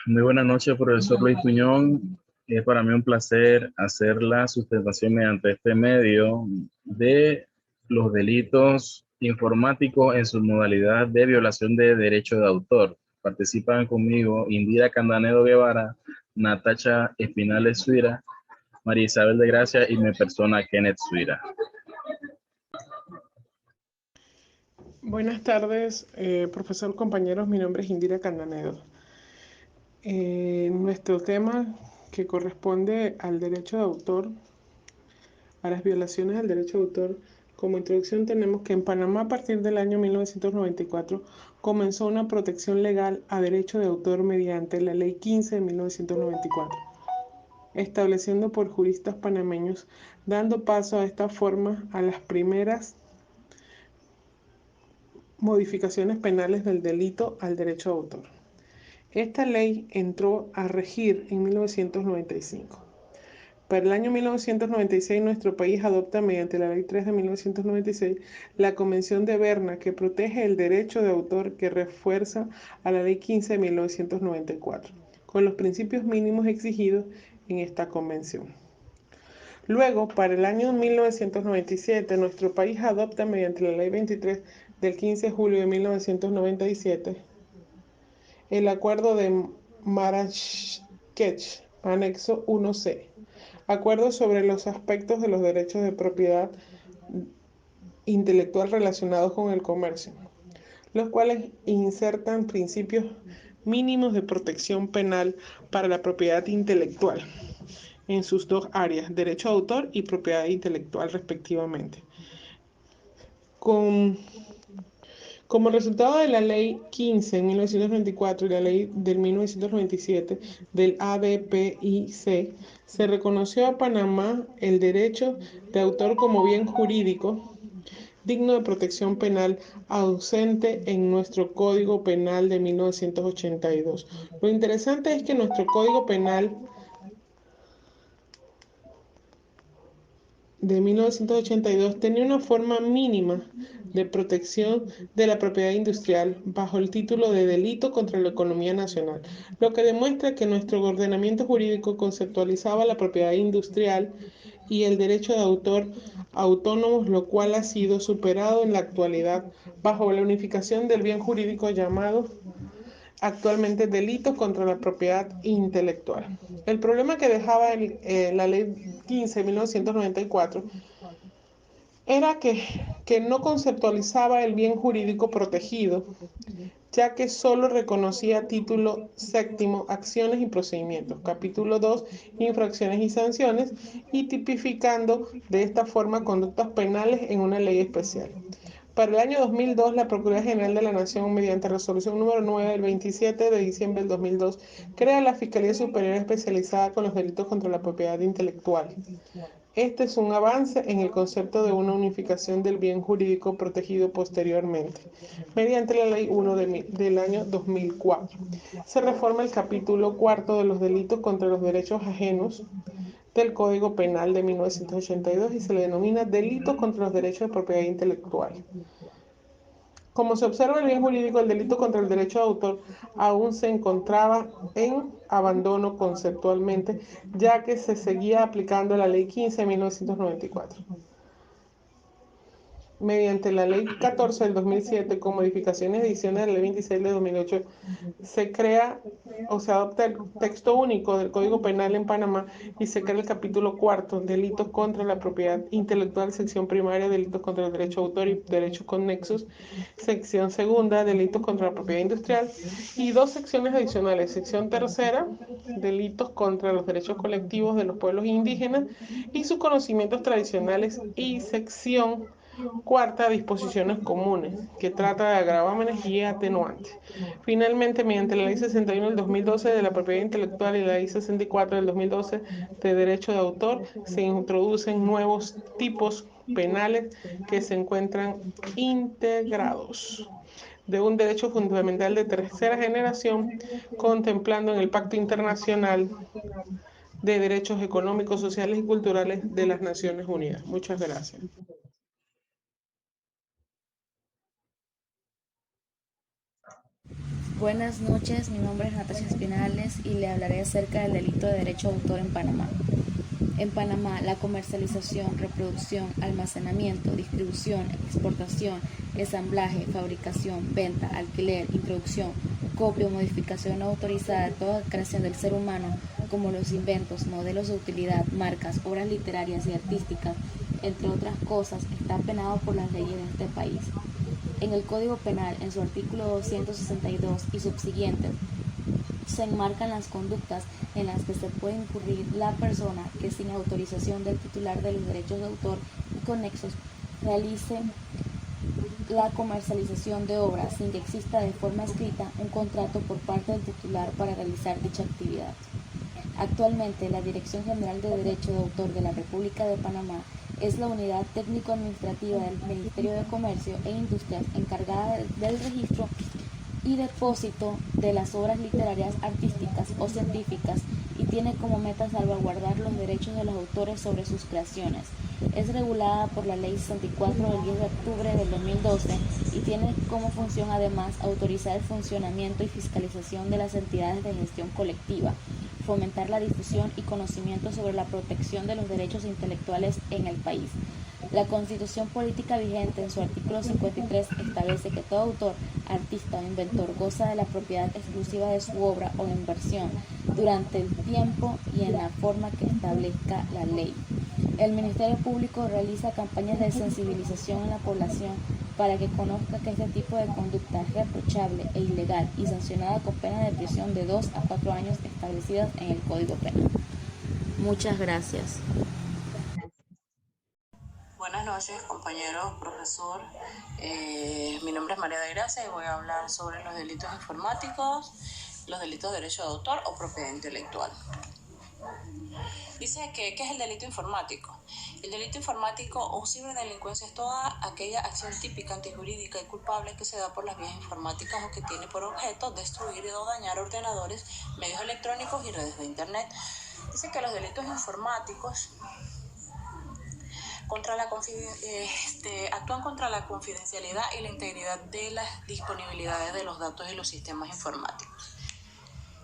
Muy buenas noches, profesor Luis Tuñón. Es para mí un placer hacer la sustentación mediante este medio de los delitos informáticos en su modalidad de violación de derecho de autor. Participan conmigo Indira Candanedo Guevara, Natacha Espinales Suira, María Isabel de Gracia y mi persona Kenneth Suira. Buenas tardes, profesor, compañeros. Mi nombre es Indira Candanedo. Nuestro tema, que corresponde al derecho de autor, a las violaciones al derecho de autor, como introducción tenemos que en Panamá a partir del año 1994 comenzó una protección legal a derecho de autor mediante la Ley 15 de 1994, estableciendo por juristas panameños, dando paso a esta forma a las primeras modificaciones penales del delito al derecho de autor. Esta ley entró a regir en 1995. Para el año 1996, nuestro país adopta mediante la Ley 3 de 1996 la Convención de Berna, que protege el derecho de autor, que refuerza a la Ley 15 de 1994, con los principios mínimos exigidos en esta convención. Luego, para el año 1997, nuestro país adopta mediante la Ley 23 del 15 de julio de 1997 el Acuerdo de Marrakech, anexo 1C, acuerdo sobre los aspectos de los derechos de propiedad intelectual relacionados con el comercio, los cuales insertan principios mínimos de protección penal para la propiedad intelectual en sus dos áreas, derecho de autor y propiedad intelectual respectivamente. Como resultado de la Ley 15 en 1994 y la Ley del 1997 del ADPIC, se reconoció a Panamá el derecho de autor como bien jurídico digno de protección penal, ausente en nuestro Código Penal de 1982. Lo interesante es que nuestro Código Penal de 1982 tenía una forma mínima de protección de la propiedad industrial bajo el título de delito contra la economía nacional, lo que demuestra que nuestro ordenamiento jurídico conceptualizaba la propiedad industrial y el derecho de autor autónomos, lo cual ha sido superado en la actualidad bajo la unificación del bien jurídico llamado actualmente delitos contra la propiedad intelectual. El problema que dejaba la Ley 15 de 1994 era que no conceptualizaba el bien jurídico protegido, ya que solo reconocía título séptimo, acciones y procedimientos, capítulo 2, infracciones y sanciones, y tipificando de esta forma conductas penales en una ley especial. Para el año 2002, la Procuraduría General de la Nación, mediante resolución número 9 del 27 de diciembre del 2002, crea la Fiscalía Superior especializada con los delitos contra la propiedad intelectual. Este es un avance en el concepto de una unificación del bien jurídico protegido posteriormente, mediante la Ley 1 del año 2004. Se reforma el capítulo cuarto de los delitos contra los derechos ajenos del Código Penal de 1982 y se le denomina delitos contra los derechos de propiedad intelectual. Como se observa, el bien jurídico del delito contra el derecho de autor aún se encontraba en abandono conceptualmente, ya que se seguía aplicando la Ley 15 de 1994. Mediante la Ley 14 del 2007, con modificaciones y ediciones de la Ley 26 de 2008, se crea o se adopta el texto único del Código Penal en Panamá y se crea el capítulo cuarto, delitos contra la propiedad intelectual, sección primaria, delitos contra el derecho de autor y derechos conexos, sección segunda, delitos contra la propiedad industrial, y dos secciones adicionales, sección tercera, delitos contra los derechos colectivos de los pueblos indígenas y sus conocimientos tradicionales, y sección cuarta, disposiciones comunes, que trata de gravámenes y atenuantes. Finalmente, mediante la Ley 61 del 2012 de la propiedad intelectual y la Ley 64 del 2012 de derecho de autor, se introducen nuevos tipos penales que se encuentran integrados de un derecho fundamental de tercera generación, contemplando en el Pacto Internacional de Derechos Económicos, Sociales y Culturales de las Naciones Unidas. Muchas gracias. Buenas noches, mi nombre es Natasha Espinales y le hablaré acerca del delito de derecho de autor en Panamá. En Panamá, la comercialización, reproducción, almacenamiento, distribución, exportación, ensamblaje, fabricación, venta, alquiler, introducción, copia o modificación no autorizada de toda creación del ser humano, como los inventos, modelos de utilidad, marcas, obras literarias y artísticas, entre otras cosas, está penado por las leyes de este país. En el Código Penal, en su artículo 262 y subsiguientes, se enmarcan las conductas en las que se puede incurrir la persona que sin autorización del titular de los derechos de autor y conexos realice la comercialización de obras sin que exista de forma escrita un contrato por parte del titular para realizar dicha actividad. Actualmente, la Dirección General de Derecho de Autor de la República de Panamá es la unidad técnico-administrativa del Ministerio de Comercio e Industrias encargada del registro y depósito de las obras literarias, artísticas o científicas y tiene como meta salvaguardar los derechos de los autores sobre sus creaciones. Es regulada por la Ley 64 del 10 de octubre del 2012 y tiene como función además autorizar el funcionamiento y fiscalización de las entidades de gestión colectiva, fomentar la difusión y conocimiento sobre la protección de los derechos intelectuales en el país. La Constitución Política vigente en su artículo 53 establece que todo autor, artista o inventor goza de la propiedad exclusiva de su obra o inversión durante el tiempo y en la forma que establezca la ley. El Ministerio Público realiza campañas de sensibilización en la población para que conozca que este tipo de conducta es reprochable e ilegal y sancionada con pena de prisión de 2 a 4 años establecidas en el Código Penal. Muchas gracias. Buenas noches, compañero, profesor. Mi nombre es María de Gracia y voy a hablar sobre los delitos informáticos, los delitos de derecho de autor o propiedad intelectual. Dice que, ¿qué es el delito informático? El delito informático o ciberdelincuencia es toda aquella acción típica, antijurídica y culpable que se da por las vías informáticas o que tiene por objeto destruir o dañar ordenadores, medios electrónicos y redes de Internet. Dice que los delitos informáticos actúan contra la confidencialidad y la integridad de las disponibilidades de los datos y los sistemas informáticos.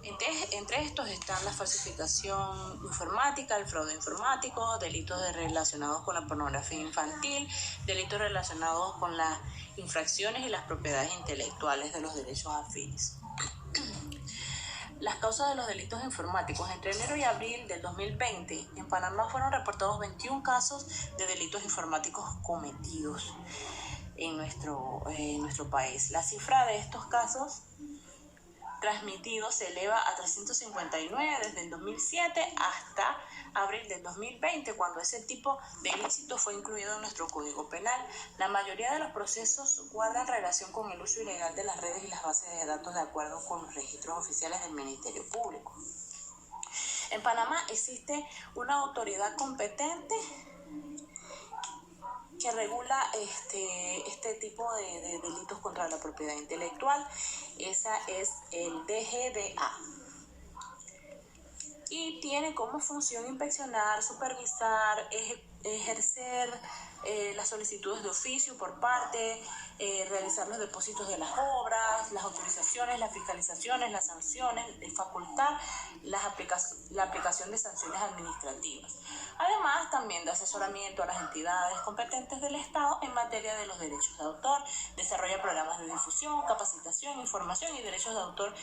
Entre estos están la falsificación informática, el fraude informático, delitos relacionados con la pornografía infantil, delitos relacionados con las infracciones y las propiedades intelectuales de los derechos afines. Las causas de los delitos informáticos. Entre enero y abril del 2020, en Panamá fueron reportados 21 casos de delitos informáticos cometidos en nuestro país. La cifra de estos casos transmitidos se eleva a 359 desde el 2007 hasta abril del 2020, cuando ese tipo de ilícito fue incluido en nuestro Código Penal. La mayoría de los procesos guardan relación con el uso ilegal de las redes y las bases de datos de acuerdo con los registros oficiales del Ministerio Público. En Panamá existe una autoridad competente que regula este tipo de delitos contra la propiedad intelectual. Esa es el DGDA. Y tiene como función inspeccionar, supervisar, ejercer las solicitudes de oficio por parte, realizar los depósitos de las obras, las autorizaciones, las fiscalizaciones, las sanciones, facultar la aplicación de sanciones administrativas. Además, también de asesoramiento a las entidades competentes del Estado en materia de los derechos de autor, desarrolla programas de difusión, capacitación, información y derechos de autor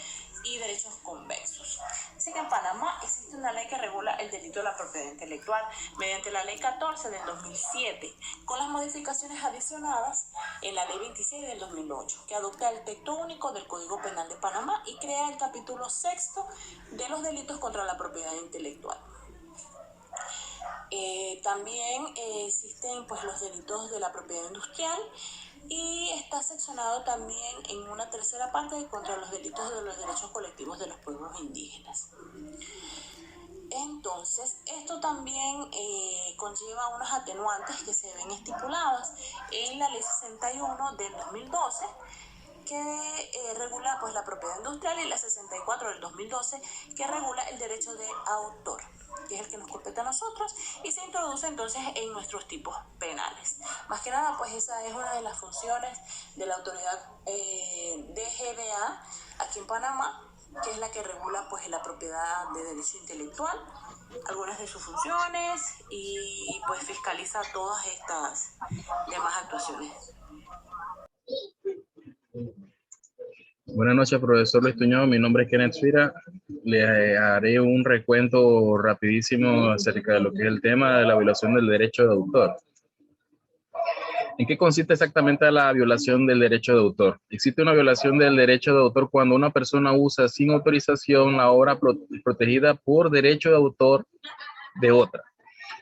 y derechos convexos. Así que en Panamá existe una ley que regula el delito de la propiedad intelectual mediante la Ley 14 del 2007, con las modificaciones adicionadas en la Ley 26 del 2008, que adopta el texto único del Código Penal de Panamá y crea el capítulo 6 de los delitos contra la propiedad intelectual. También existen los delitos de la propiedad industrial y está seccionado también en una tercera parte contra los delitos de los derechos colectivos de los pueblos indígenas. Entonces, esto también conlleva unos atenuantes que se ven estipuladas en la Ley 61 del 2012, que regula la propiedad industrial, y la 64 del 2012, que regula el derecho de autor, que es el que nos compete a nosotros, y se introduce entonces en nuestros tipos penales. Más que nada, esa es una de las funciones de la autoridad DGDA aquí en Panamá, que es la que regula pues la propiedad de derecho intelectual, algunas de sus funciones y pues fiscaliza todas estas demás actuaciones. Buenas noches, profesor Luis Tuñón. Mi nombre es Kenneth Suira. Le haré un recuento rapidísimo acerca de lo que es el tema de la violación del derecho de autor. ¿En qué consiste exactamente la violación del derecho de autor? Existe una violación del derecho de autor cuando una persona usa sin autorización la obra protegida por derecho de autor de otra.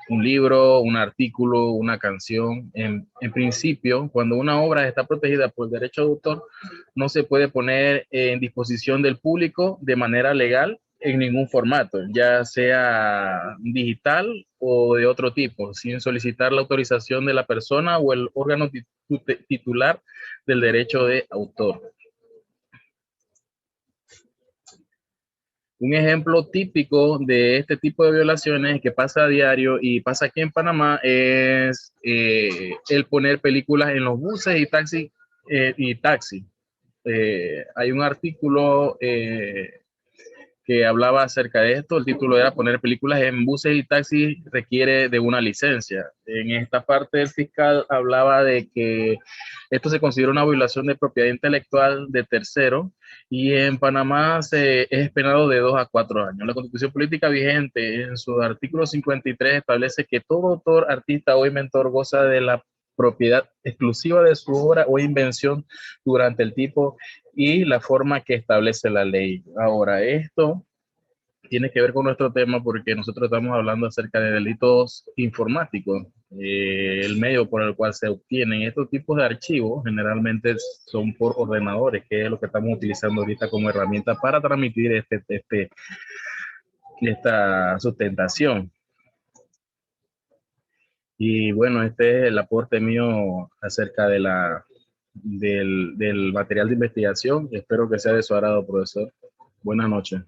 Un libro, un artículo, una canción. En principio, cuando una obra está protegida por derecho de autor, no se puede poner en disposición del público de manera legal en ningún formato, ya sea digital o de otro tipo, sin solicitar la autorización de la persona o el órgano titular del derecho de autor. Un ejemplo típico de este tipo de violaciones que pasa a diario y pasa aquí en Panamá es el poner películas en los buses y taxi. Hay un artículo que hablaba acerca de esto. El título era poner películas en buses y taxis requiere de una licencia. En esta parte el fiscal hablaba de que esto se considera una violación de propiedad intelectual de tercero y en Panamá es penado de 2 a 4 años. La Constitución Política vigente en su artículo 53 establece que todo autor, artista o inventor goza de la propiedad exclusiva de su obra o invención durante el tipo y la forma que establece la ley. Ahora, esto tiene que ver con nuestro tema porque nosotros estamos hablando acerca de delitos informáticos. El medio por el cual se obtienen estos tipos de archivos generalmente son por ordenadores, que es lo que estamos utilizando ahorita como herramienta para transmitir esta sustentación. Y bueno, este es el aporte mío acerca de del material de investigación. Espero que sea de su agrado, profesor. Buenas noches.